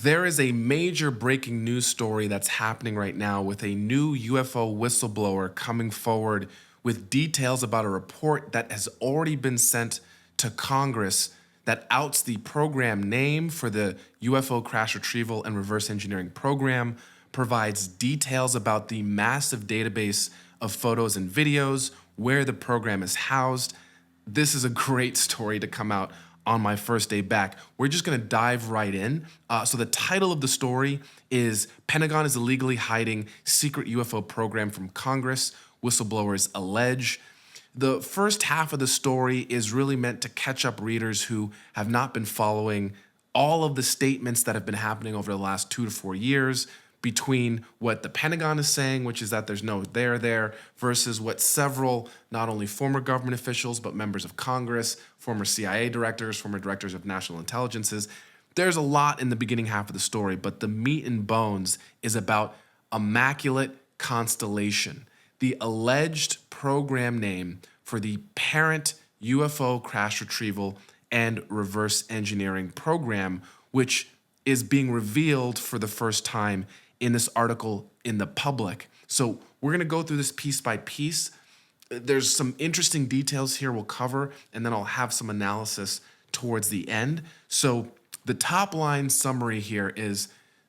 There is a major breaking news story that's happening right now with a new UFO whistleblower coming forward with details about a report that has already been sent to Congress that outs the program name for the UFO crash retrieval and reverse engineering program, provides details about the massive database of photos and videos, where the program is housed. This is a great story to come out on my first day back. We're just gonna dive right in. So the title of the story is Pentagon is illegally hiding secret UFO program from Congress, whistleblowers allege. The first half of the story is really meant to catch up readers who have not been following all of the statements that have been happening over the last 2 to 4 years between what the Pentagon is saying, which is that there's no there, versus what several, not only former government officials, but members of Congress, former CIA directors, former directors of national intelligences. There's a lot in the beginning half of the story, but the meat and bones is about Immaculate Constellation, the alleged program name for the parent UFO crash retrieval and reverse engineering program, which is being revealed for the first time in this article in the public. So we're gonna go through this piece by piece. There's some interesting details here we'll cover, and then I'll have some analysis towards the end. So the top line summary here is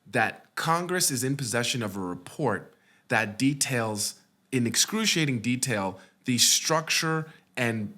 that Congress is in possession of a report that details in excruciating detail the structure and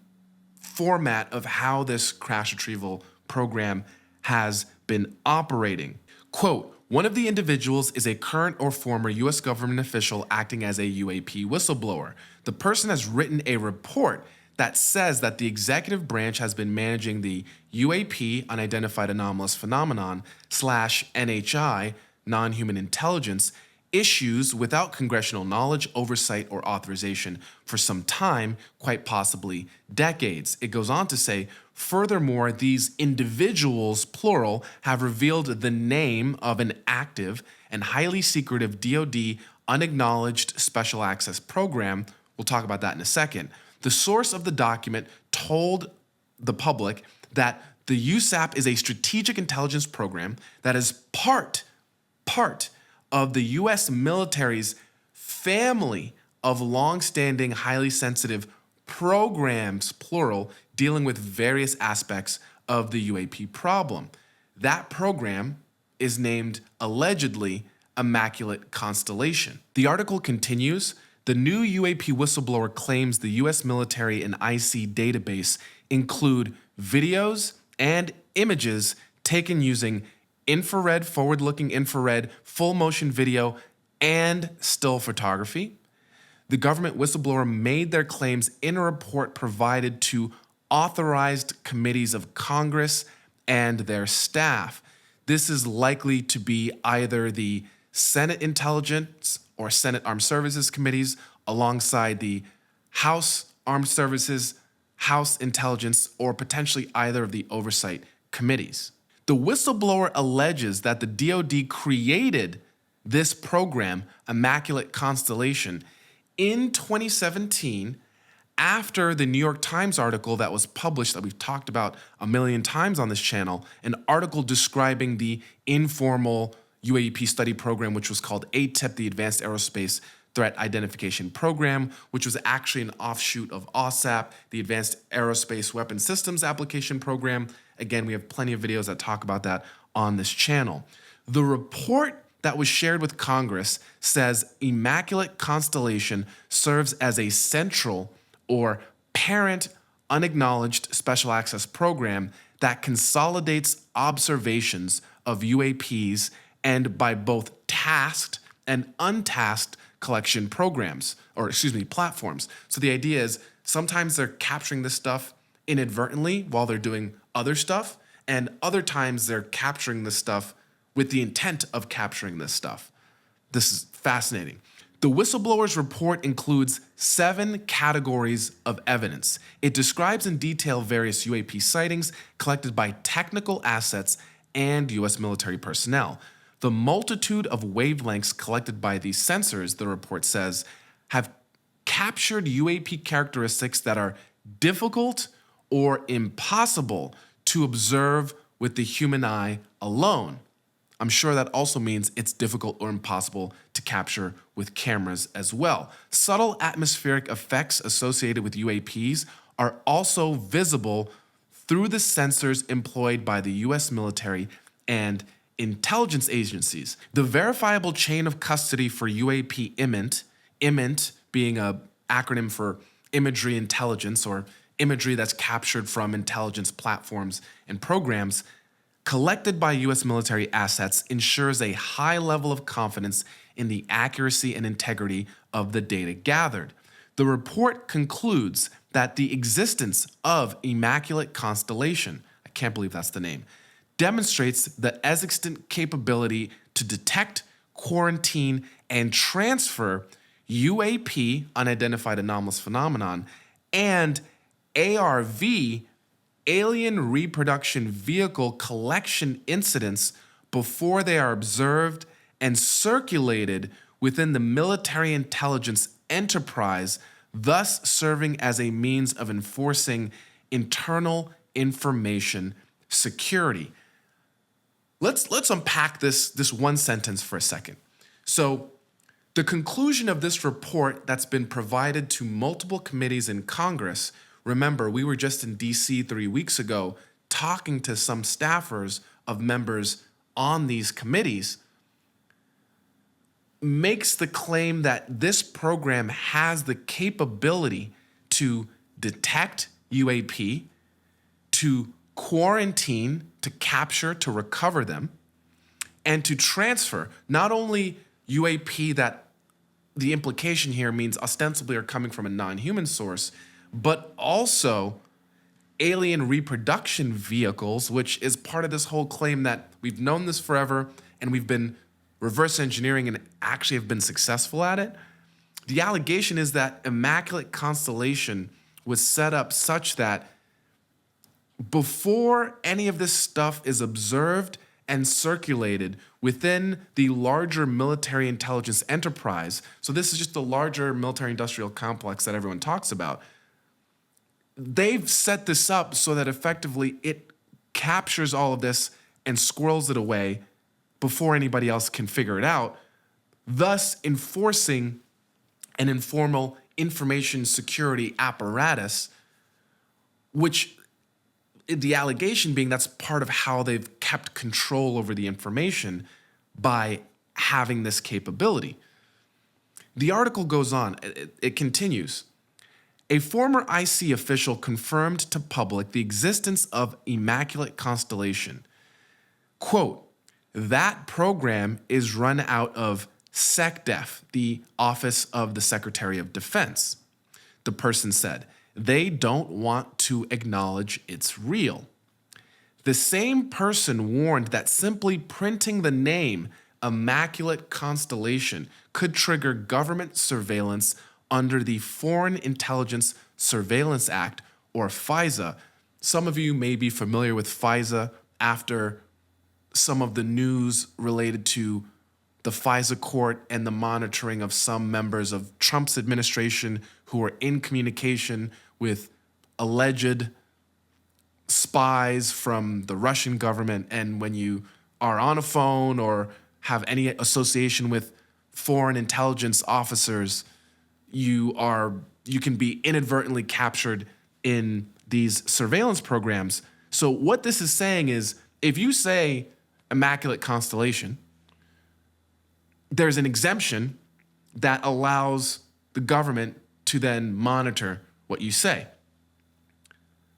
format of how this crash retrieval program has been operating. Quote, one of the individuals is a current or former U.S. government official acting as a UAP whistleblower. The person has written a report that says that the executive branch has been managing the UAP, Unidentified Anomalous Phenomenon, / NHI, non-human intelligence, issues without congressional knowledge, oversight, or authorization for some time, quite possibly decades. It goes on to say, furthermore, these individuals, plural, have revealed the name of an active and highly secretive DoD unacknowledged special access program. We'll talk about that in a second. The source of the document told the public that the USAP is a strategic intelligence program that is part of the U.S. military's family of long-standing, highly sensitive programs, plural, dealing with various aspects of the UAP problem. That program is named, allegedly, Immaculate Constellation. The article continues, the new UAP whistleblower claims the U.S. military and IC database include videos and images taken using infrared, forward-looking infrared, full motion video, and still photography. The government whistleblower made their claims in a report provided to authorized committees of Congress and their staff. This is likely to be either the Senate Intelligence or Senate Armed Services Committees alongside the House Armed Services, House Intelligence, or potentially either of the oversight committees. The whistleblower alleges that the DoD created this program, Immaculate Constellation, in 2017 after the New York Times article that was published that we've talked about a million times on this channel, an article describing the informal UAP study program, which was called ATIP, the Advanced Aerospace Threat Identification Program, which was actually an offshoot of OSAP, the Advanced Aerospace Weapon Systems Application Program. Again, we have plenty of videos that talk about that on this channel. The report that was shared with Congress says Immaculate Constellation serves as a central or parent unacknowledged special access program that consolidates observations of UAPs and by both tasked and untasked collection programs, or platforms. So the idea is sometimes they're capturing this stuff inadvertently while they're doing other stuff, and other times they're capturing this stuff with the intent of capturing this stuff. This is fascinating. The whistleblower's report includes 7 categories of evidence. It describes in detail various UAP sightings collected by technical assets and U.S. military personnel. The multitude of wavelengths collected by these sensors, the report says, have captured UAP characteristics that are difficult or impossible to observe with the human eye alone. I'm sure that also means it's difficult or impossible to capture with cameras as well. Subtle atmospheric effects associated with UAPs are also visible through the sensors employed by the US military and intelligence agencies. The verifiable chain of custody for UAP IMINT being an acronym for imagery intelligence, or imagery that's captured from intelligence platforms and programs, collected by US military assets, ensures a high level of confidence in the accuracy and integrity of the data gathered. The report concludes that the existence of Immaculate Constellation, I can't believe that's the name, demonstrates the existent capability to detect, quarantine, and transfer UAP, Unidentified Anomalous Phenomenon, and ARV, Alien Reproduction Vehicle collection incidents before they are observed and circulated within the military intelligence enterprise, thus serving as a means of enforcing internal information security. Let's unpack this one sentence for a second. So, the conclusion of this report that's been provided to multiple committees in Congress, remember, we were just in DC 3 weeks ago talking to some staffers of members on these committees, makes the claim that this program has the capability to detect UAP, to quarantine, to capture, to recover them, and to transfer not only UAP that the implication here means ostensibly are coming from a non-human source, but also alien reproduction vehicles, which is part of this whole claim that we've known this forever and we've been reverse engineering and actually have been successful at it. The allegation is that Immaculate Constellation was set up such that before any of this stuff is observed and circulated within the larger military intelligence enterprise, so this is just the larger military industrial complex that everyone talks about, they've set this up so that effectively it captures all of this and squirrels it away before anybody else can figure it out, thus enforcing an informal information security apparatus, which the allegation being that's part of how they've kept control over the information by having this capability. The article goes on, it continues. A former IC official confirmed to public the existence of Immaculate Constellation. Quote, that program is run out of SecDef, the Office of the Secretary of Defense. The person said, they don't want to acknowledge it's real. The same person warned that simply printing the name Immaculate Constellation could trigger government surveillance under the Foreign Intelligence Surveillance Act, or FISA. Some of you may be familiar with FISA after some of the news related to the FISA court and the monitoring of some members of Trump's administration who were in communication with alleged spies from the Russian government. And when you are on a phone or have any association with foreign intelligence officers, you can be inadvertently captured in these surveillance programs. So what this is saying is, if you say Immaculate Constellation, there's an exemption that allows the government to then monitor what you say.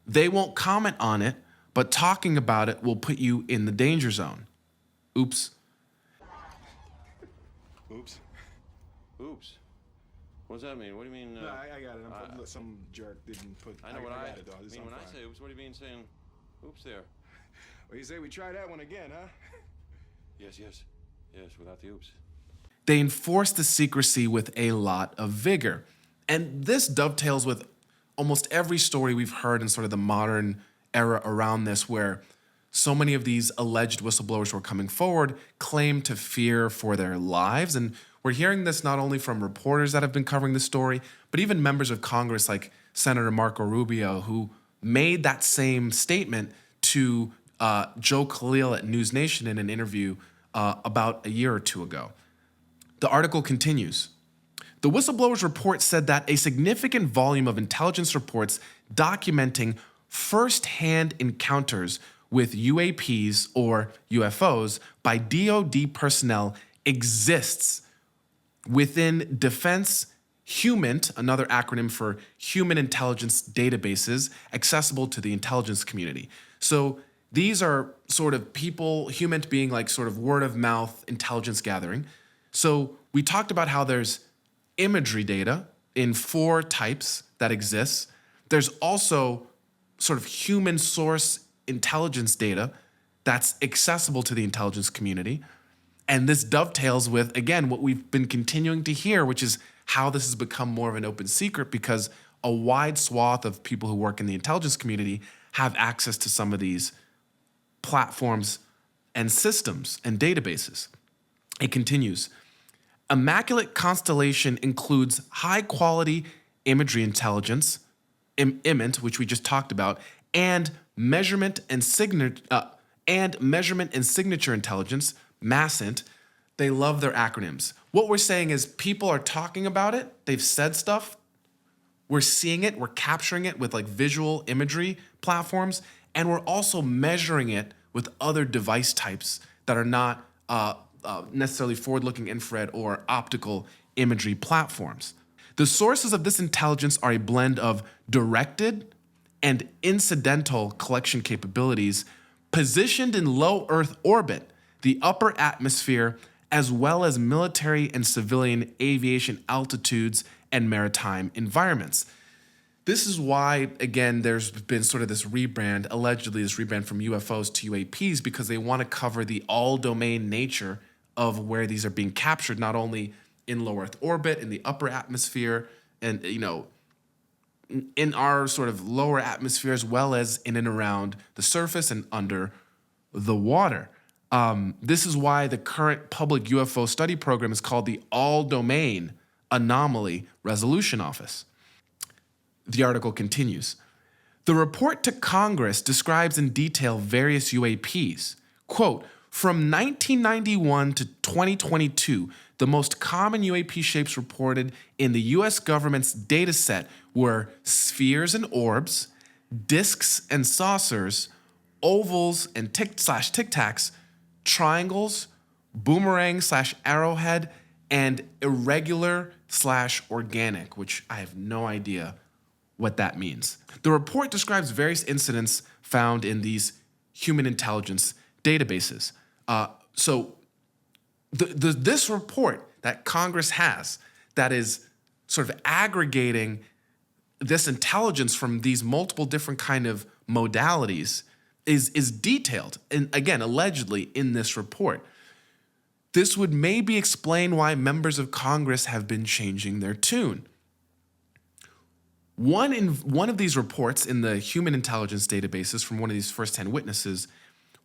They won't comment on it, but talking about it will put you in the danger zone. Oops. Oops. Oops. What does that mean? What do you mean? No, I got it. Some jerk didn't put. I know what I got it, though. mean when I say oops. What do you mean saying oops there? Well, you say we try that one again, huh? Yes, without the oops. They enforce the secrecy with a lot of vigor. And this dovetails with almost every story we've heard in sort of the modern era around this, where so many of these alleged whistleblowers who are coming forward claim to fear for their lives. And we're hearing this not only from reporters that have been covering the story, but even members of Congress like Senator Marco Rubio, who made that same statement to Joe Khalil at News Nation in an interview about a year or two ago. The article continues. The whistleblower's report said that a significant volume of intelligence reports documenting first-hand encounters with UAPs or UFOs by DoD personnel exists within Defense HUMINT, another acronym for Human Intelligence Databases, accessible to the intelligence community. So these are sort of people, HUMINT being like sort of word of mouth intelligence gathering. So we talked about how there's imagery data in 4 types that exists. There's also sort of human source intelligence data that's accessible to the intelligence community. And this dovetails with, again, what we've been continuing to hear, which is how this has become more of an open secret because a wide swath of people who work in the intelligence community have access to some of these platforms and systems and databases. It continues. Immaculate Constellation includes high-quality imagery intelligence, IMINT, which we just talked about, and measurement and signature intelligence, MASINT. They love their acronyms. What we're saying is people are talking about it. They've said stuff. We're seeing it. We're capturing it with like visual imagery platforms, and we're also measuring it with other device types that are not necessarily forward-looking infrared or optical imagery platforms. The sources of this intelligence are a blend of directed and incidental collection capabilities positioned in low Earth orbit, the upper atmosphere, as well as military and civilian aviation altitudes and maritime environments. This is why, again, there's been sort of this rebrand, allegedly this rebrand from UFOs to UAPs, because they want to cover the all-domain nature of where these are being captured, not only in low Earth orbit, in the upper atmosphere, and, you know, in our sort of lower atmosphere, as well as in and around the surface and under the water. This is why the current public UFO study program is called the All-Domain Anomaly Resolution Office. The article continues. The report to Congress describes in detail various UAPs. Quote, from 1991 to 2022, the most common UAP shapes reported in the U.S. government's data set were spheres and orbs, disks and saucers, ovals and tic-tacs, triangles, boomerang/arrowhead, and irregular/organic, which I have no idea what that means. The report describes various incidents found in these human intelligence databases. This report that Congress has that is sort of aggregating this intelligence from these multiple different kind of modalities is detailed, and again, allegedly in this report. This would maybe explain why members of Congress have been changing their tune. One of these reports in the human intelligence databases from one of these first-hand witnesses,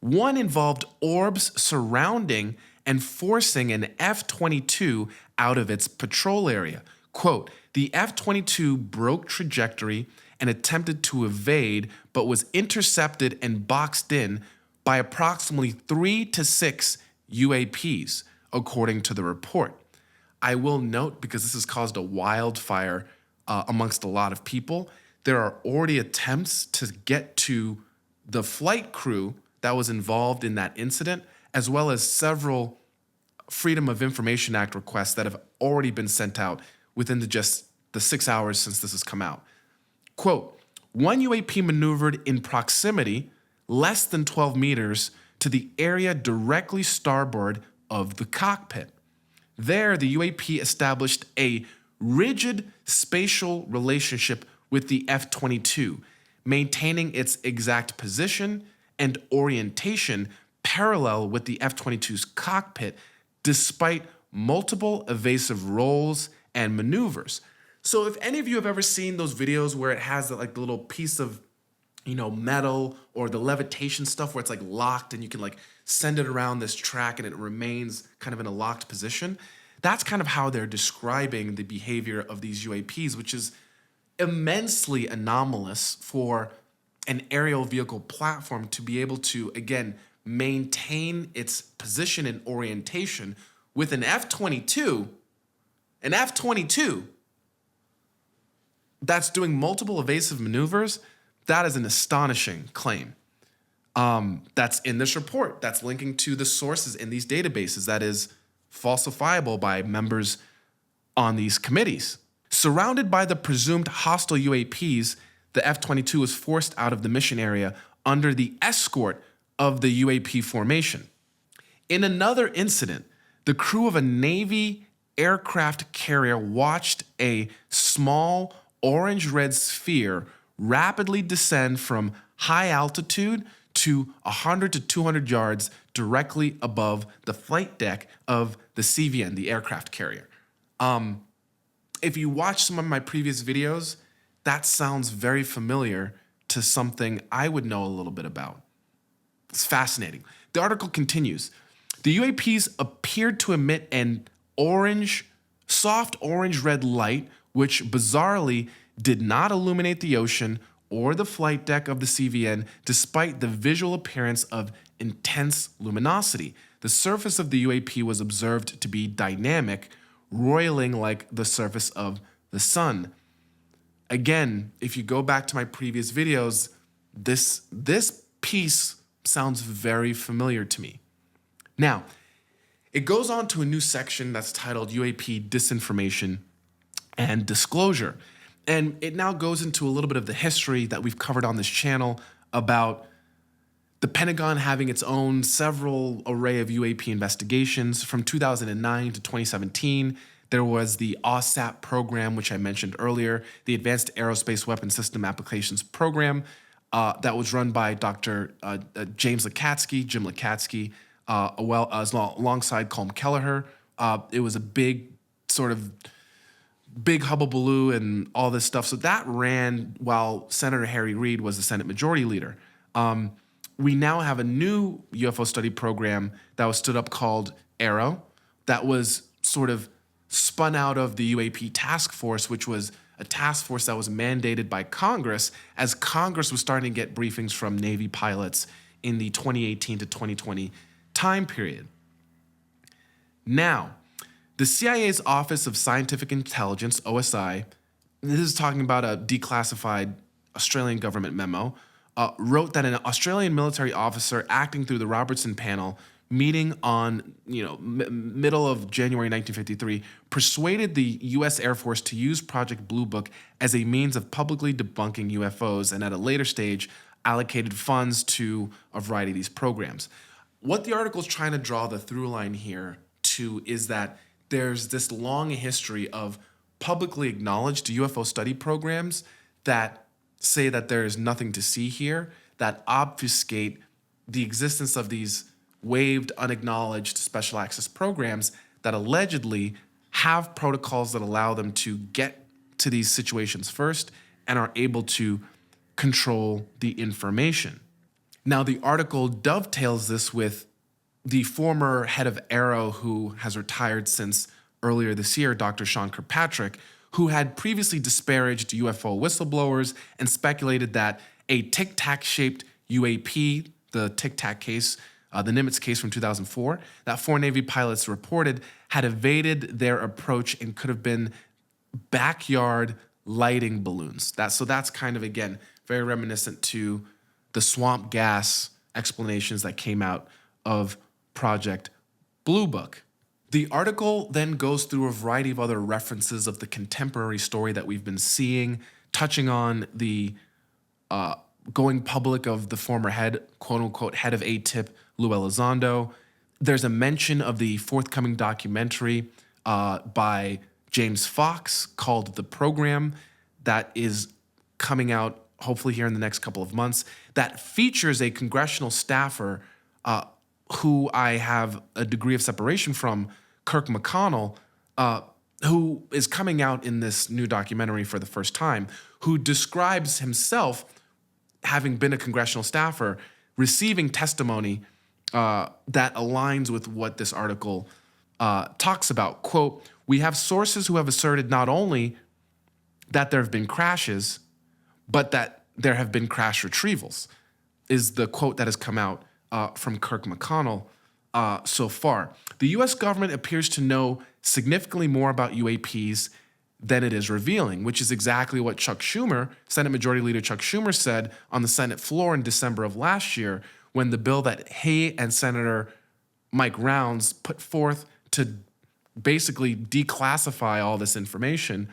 one involved orbs surrounding and forcing an F-22 out of its patrol area. Quote, the F-22 broke trajectory and attempted to evade, but was intercepted and boxed in by approximately 3 to 6 UAPs, according to the report. I will note, because this has caused a wildfire amongst a lot of people, there are already attempts to get to the flight crew that was involved in that incident, as well as several Freedom of Information Act requests that have already been sent out within just the 6 hours since this has come out. Quote, one UAP maneuvered in proximity, less than 12 meters, to the area directly starboard of the cockpit. There, the UAP established a rigid spatial relationship with the F-22, maintaining its exact position and orientation parallel with the F-22's cockpit, despite multiple evasive rolls and maneuvers. So if any of you have ever seen those videos where it has like the little piece of, you know, metal or the levitation stuff where it's like locked and you can like send it around this track and it remains kind of in a locked position, that's kind of how they're describing the behavior of these UAPs, which is immensely anomalous for an aerial vehicle platform to be able to, again, maintain its position and orientation with an F-22, that's doing multiple evasive maneuvers, that is an astonishing claim. That's in this report, that's linking to the sources in these databases, that is falsifiable by members on these committees. Surrounded by the presumed hostile UAPs, the F-22 was forced out of the mission area under the escort of the UAP formation. In another incident, the crew of a Navy aircraft carrier watched a small orange-red sphere rapidly descend from high altitude to 100 to 200 yards directly above the flight deck of the CVN, the aircraft carrier. If you watch some of my previous videos, that sounds very familiar to something I would know a little bit about. It's fascinating. The article continues. The UAPs appeared to emit an soft orange-red light, which bizarrely did not illuminate the ocean or the flight deck of the CVN, despite the visual appearance of intense luminosity. The surface of the UAP was observed to be dynamic, roiling like the surface of the sun. Again, if you go back to my previous videos, this piece sounds very familiar to me. Now, it goes on to a new section that's titled UAP Disinformation and Disclosure. And it now goes into a little bit of the history that we've covered on this channel about the Pentagon having its own several array of UAP investigations. From 2009 to 2017, there was the OSAP program, which I mentioned earlier, the Advanced Aerospace Weapon System Applications Program, that was run by Dr. Jim Lakatsky, alongside Colm Kelleher. It was a big hubbubaloo and all this stuff. So that ran while Senator Harry Reid was the Senate Majority Leader. We now have a new UFO study program that was stood up called ARROW, that was sort of spun out of the UAP task force, which was a task force that was mandated by Congress as Congress was starting to get briefings from Navy pilots in the 2018 to 2020 time period. Now, the CIA's Office of Scientific Intelligence, OSI, this is talking about a declassified Australian government memo, wrote that an Australian military officer acting through the Robertson panel meeting on middle of January 1953 persuaded the U.S. Air Force to use Project Blue Book as a means of publicly debunking UFOs, and at a later stage allocated funds to a variety of these programs. What the article is trying to draw the through line here to is that there's this long history of publicly acknowledged UFO study programs that say that there is nothing to see here, that obfuscate the existence of these waived, unacknowledged special access programs that allegedly have protocols that allow them to get to these situations first and are able to control the information. Now, the article dovetails this with the former head of ARROW, who has retired since earlier this year, Dr. Sean Kirkpatrick, who had previously disparaged UFO whistleblowers and speculated that a Tic Tac-shaped UAP, the Tic Tac case, the Nimitz case from 2004, that 4 Navy pilots reported had evaded their approach and could have been backyard lighting balloons. So that's kind of, again, very reminiscent to the swamp gas explanations that came out of Project Blue Book. The article then goes through a variety of other references of the contemporary story that we've been seeing, touching on the going public of the former head, quote-unquote, head of ATIP, Lou Elizondo. There's a mention of the forthcoming documentary by James Fox called The Program that is coming out hopefully here in the next couple of months that features a congressional staffer who I have a degree of separation from, Kirk McConnell, who is coming out in this new documentary for the first time, who describes himself having been a congressional staffer, receiving testimony that aligns with what this article talks about. Quote, "We have sources who have asserted not only that there have been crashes, but that there have been crash retrievals," is the quote that has come out from Kirk McConnell so far. The U.S. government appears to know significantly more about UAPs than it is revealing, which is exactly what Chuck Schumer, Senate Majority Leader Chuck Schumer, said on the Senate floor in December of last year when the bill that he and Senator Mike Rounds put forth to basically declassify all this information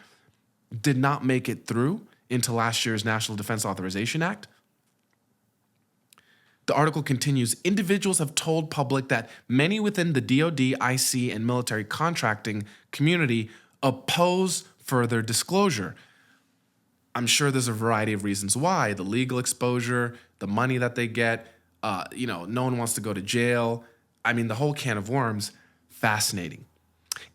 did not make it through into last year's National Defense Authorization Act. The article continues, individuals have told public that many within the DoD, IC, and military contracting community oppose further disclosure. I'm sure there's a variety of reasons why. The legal exposure, the money that they get, no one wants to go to jail. I mean, the whole can of worms. Fascinating.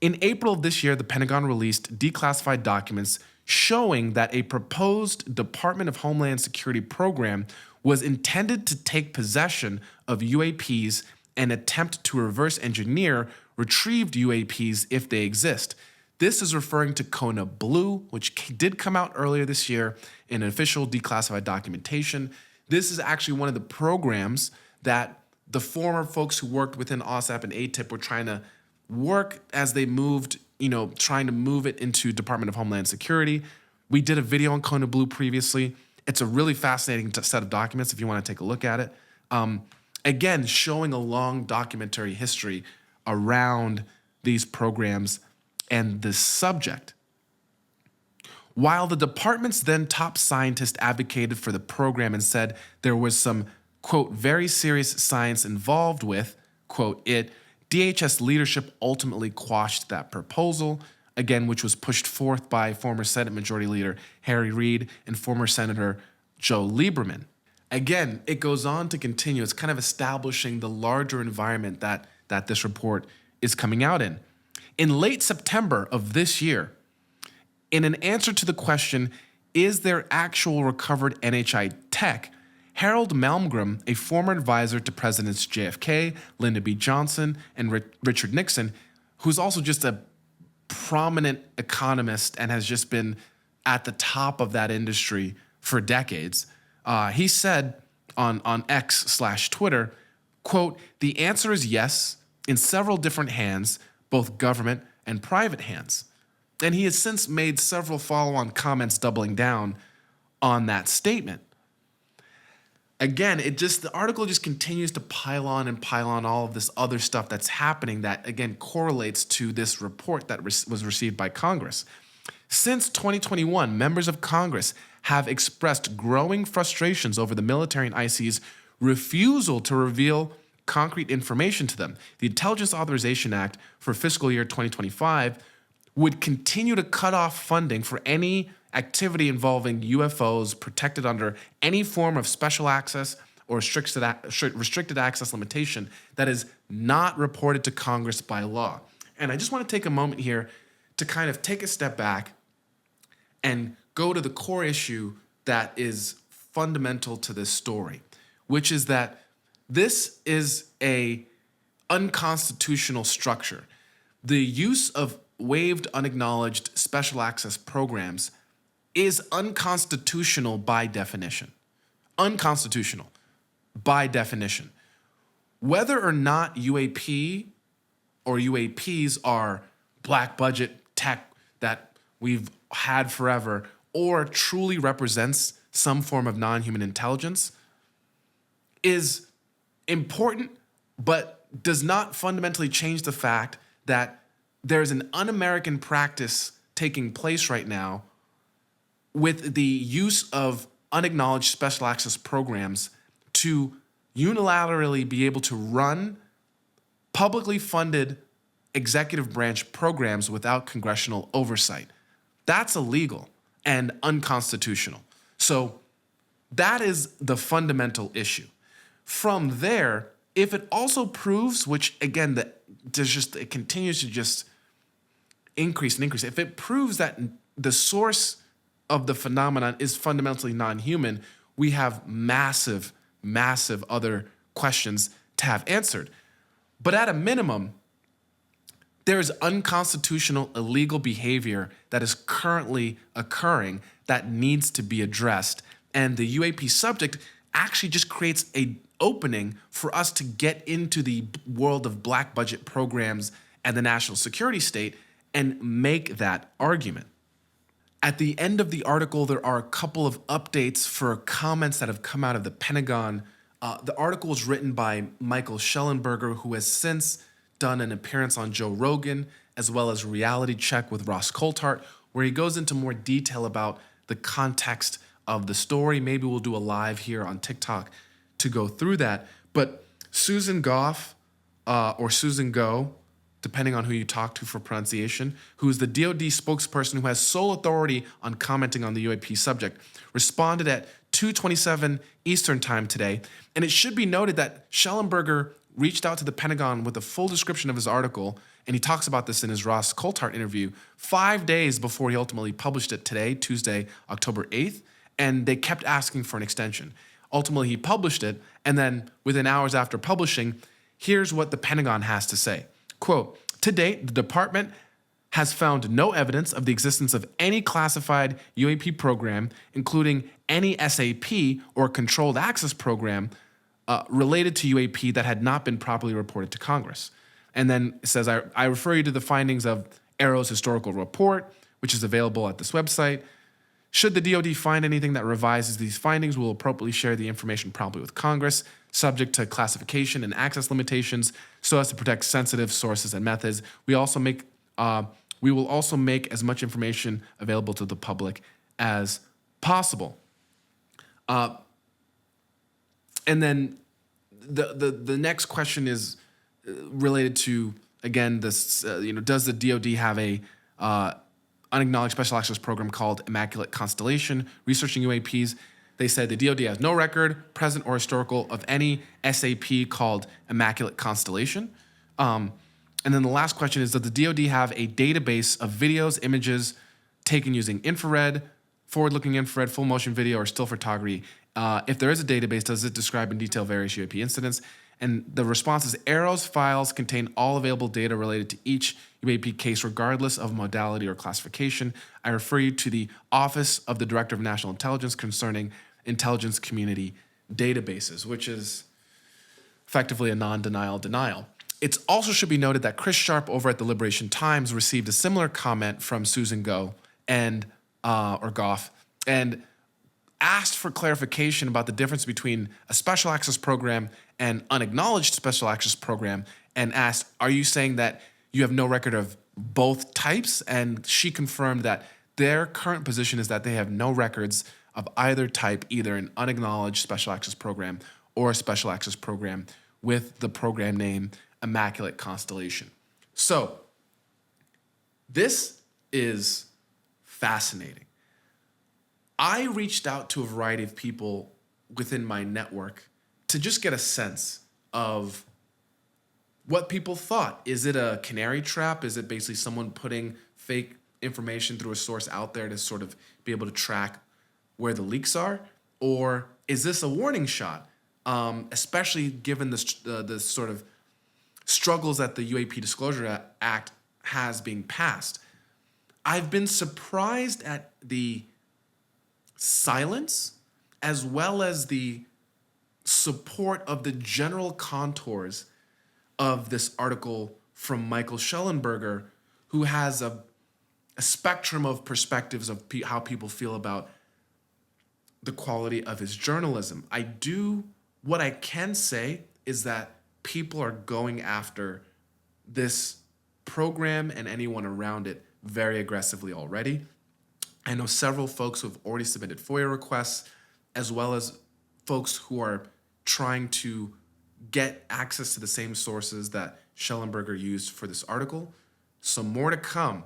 In April of this year, the Pentagon released declassified documents showing that a proposed Department of Homeland Security program was intended to take possession of UAPs and attempt to reverse engineer retrieved UAPs if they exist. This is referring to Kona Blue, which did come out earlier this year in official declassified documentation. This is actually one of the programs that the former folks who worked within OSAP and ATIP were trying to work as they moved, trying to move it into Department of Homeland Security. We did a video on Kona Blue previously. It's a really fascinating set of documents if you want to take a look at it. Again, showing a long documentary history around these programs and this subject. While the department's then top scientist advocated for the program and said there was some, quote, very serious science involved with, quote, it, DHS leadership ultimately quashed that proposal, again, which was pushed forth by former Senate Majority Leader Harry Reid and former Senator Joe Lieberman. Again, it goes on to continue. It's kind of establishing the larger environment that this report is coming out in. In late September of this year, in an answer to the question, is there actual recovered NHI tech, Harold Malmgren, a former advisor to Presidents JFK, Lyndon B. Johnson, and Richard Nixon, who's also just a prominent economist and has just been at the top of that industry for decades, he said on X/Twitter, quote, the answer is yes, in several different hands, both government and private hands. And he has since made several follow-on comments doubling down on that statement. Again, the article just continues to pile on all of this other stuff that's happening that, again, correlates to this report that was received by Congress. Since 2021, members of Congress have expressed growing frustrations over the military and IC's refusal to reveal concrete information to them. The Intelligence Authorization Act for fiscal year 2025 would continue to cut off funding for any activity involving UFOs protected under any form of special access or restricted access limitation that is not reported to Congress by law. And I just want to take a moment here to kind of take a step back and go to the core issue that is fundamental to this story, which is that this is a unconstitutional structure. The use of waived, unacknowledged special access programs is unconstitutional by definition. Unconstitutional by definition. Whether or not UAP or UAPs are black budget tech that we've had forever or truly represents some form of non-human intelligence is important, but does not fundamentally change the fact that there's an un-American practice taking place right now with the use of unacknowledged special access programs to unilaterally be able to run publicly funded executive branch programs without congressional oversight. That's illegal and unconstitutional. So that is the fundamental issue. From there, if it also proves, which again, it continues to just increase and increase. If it proves that the source of the phenomenon is fundamentally non-human, we have massive, massive other questions to have answered. But at a minimum, there is unconstitutional, illegal behavior that is currently occurring that needs to be addressed. And the UAP subject actually just creates a opening for us to get into the world of black budget programs and the national security state and make that argument. At the end of the article, there are a couple of updates for comments that have come out of the Pentagon. The article is written by Michael Schellenberger, who has since done an appearance on Joe Rogan, as well as Reality Check with Ross Coulthart, where he goes into more detail about the context of the story. Maybe we'll do a live here on TikTok to go through that. But Susan Goff, or Susan Go, depending on who you talk to for pronunciation, who is the DoD spokesperson who has sole authority on commenting on the UAP subject, responded at 2:27 Eastern time today. And it should be noted that Schellenberger reached out to the Pentagon with a full description of his article, and he talks about this in his Ross Coulthart interview 5 days before he ultimately published it today, Tuesday, October 8th, and they kept asking for an extension. Ultimately, he published it, and then within hours after publishing, here's what the Pentagon has to say. Quote, to date, the department has found no evidence of the existence of any classified UAP program, including any SAP or controlled access program related to UAP that had not been properly reported to Congress. And then it says, I refer you to the findings of Arrow's historical report, which is available at this website. Should the DoD find anything that revises these findings, we'll appropriately share the information promptly with Congress, subject to classification and access limitations, so as to protect sensitive sources and methods. We will also make as much information available to the public as possible. And then the next question is related to, again, this. Does the DoD have a unacknowledged special access program called Immaculate Constellation, researching UAPs? They said the DoD has no record, present or historical, of any SAP called Immaculate Constellation. And then the last question is, does the DoD have a database of videos, images taken using infrared, forward-looking infrared, full motion video, or still photography? If there is a database, does it describe in detail various UAP incidents? And the response is, Arrow's files contain all available data related to each UAP case, regardless of modality or classification. I refer you to the Office of the Director of National Intelligence concerning intelligence community databases, which is effectively a non-denial denial. It also should be noted that Chris Sharp over at the Liberation Times received a similar comment from Susan Go and or Goff, and asked for clarification about the difference between a special access program and unacknowledged special access program, and asked, are you saying that you have no record of both types? And she confirmed that their current position is that they have no records of either type, either an unacknowledged special access program or a special access program with the program name Immaculate Constellation. So this is fascinating. I reached out to a variety of people within my network to just get a sense of what people thought. Is it a canary trap? Is it basically someone putting fake information through a source out there to sort of be able to track where the leaks are? Or is this a warning shot, especially given the sort of struggles that the UAP Disclosure Act has being passed? I've been surprised at the silence as well as the support of the general contours of this article from Michael Schellenberger, who has a spectrum of perspectives of how people feel about the quality of his journalism. What I can say is that people are going after this program and anyone around it very aggressively already. I know several folks who have already submitted FOIA requests, as well as folks who are trying to get access to the same sources that Schellenberger used for this article. So more to come,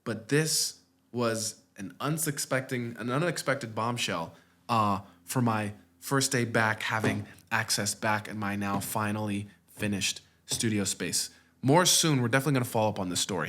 but this was an unexpected bombshell for my first day back, having access back in my now finally finished studio space. More soon. We're definitely going to follow up on this story.